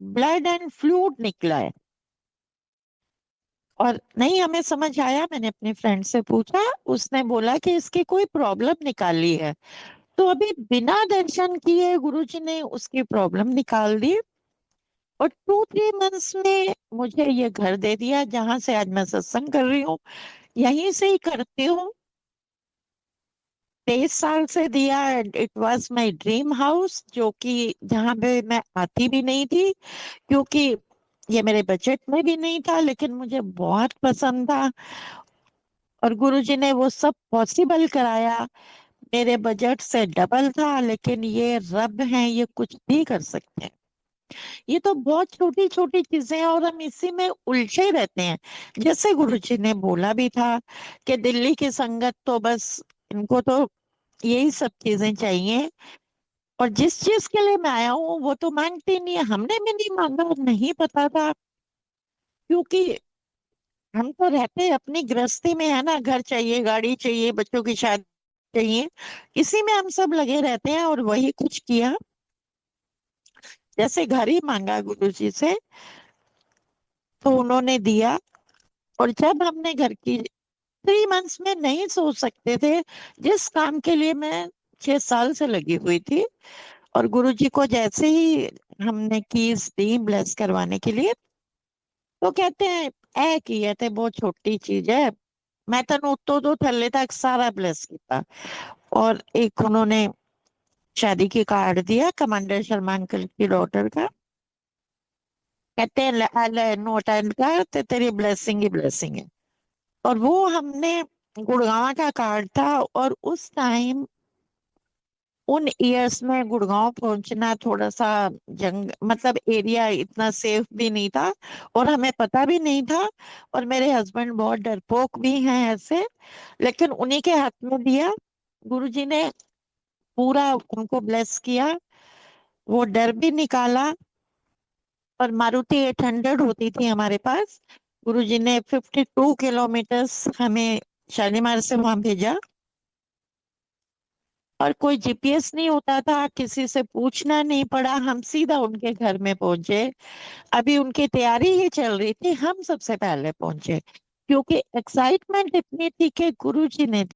Blood and fluid निकला है। और नहीं हमें समझ आया, मैंने अपने फ्रेंड से पूछा, उसने बोला कि इसकी कोई प्रॉब्लम निकाली है। तो अभी बिना दर्शन किए गुरुजी ने उसकी प्रॉब्लम निकाल दी। और 2-3 मंथ्स में मुझे ये घर दे दिया जहां से आज मैं सत्संग कर रही हूँ। यहीं से ही करती हूँ। 23 साल से दिया। It was my dream house, जो कि जहां पे मैं आती भी नहीं थी, क्योंकि ये मेरे बजट में भी नहीं था, लेकिन मुझे बहुत पसंद था। और गुरुजी ने वो सब पॉसिबल कराया। मेरे बजट से डबल था, लेकिन ये रब हैं, ये कुछ भी कर सकते हैं। ये तो बहुत छोटी छोटी चीजें हैं और हम इसी में उलझे रहते हैं। जैसे गुरुजी ने बोला भी था कि दिल्ली की संगत तो बस, इनको तो यही सब चीजें चाहिए। और जिस चीज के लिए मैं आया हूँ वो तो मांगती नहीं है, हमने भी नहीं मांगा, नहीं पता था। क्योंकि हम तो रहते अपनी गृहस्थी में है ना, घर चाहिए, गाड़ी चाहिए, बच्चों की शादी चाहिए, इसी में हम सब लगे रहते हैं। और वही कुछ किया, जैसे घर ही मांगा गुरु जी से, तो उन्होंने दिया। और जब हमने घर की, 3 मंथ्स में नहीं सोच सकते थे जिस काम के लिए मैं 6 साल से लगी हुई थी। और गुरु जी को जैसे ही हमने कीज दी ब्लेस करवाने के लिए, तो कहते हैं ऐ की है ते बहुत छोटी चीज है, मैं तेन उत्तों तो थल्ले तक सारा ब्लेस किया। और एक उन्होंने शादी की कार्ड दिया कमांडर शर्मा अंकल की डॉटर का। कहते हैं नो अटेंड कर, तेरी ब्लेसिंग ही ब्लेसिंग है। और वो हमने, गुड़गांव का कार्ड था। और उस टाइम, उन इयर्स में गुड़गांव पहुंचना थोड़ा सा जंग, मतलब एरिया इतना सेफ भी नहीं था, और हमें पता भी नहीं था। और मेरे हस्बैंड बहुत डरपोक भी हैं ऐसे। लेकिन उन्हीं के हाथ में दिया, गुरुजी ने पूरा उनको ब्लेस किया, वो डर भी निकाला। और मारुति 800 होती थी हमारे पास। गुरुजी ने 52 किलोमीटर्स हमें शालीमार से वहां भेजा। और कोई जीपीएस नहीं होता था, किसी से पूछना नहीं पड़ा, हम सीधा उनके घर में पहुंचे। अभी उनकी तैयारी ही चल रही थी, हम सबसे पहले पहुंचे, क्योंकि एक्साइटमेंट इतनी थी कि गुरुजी ने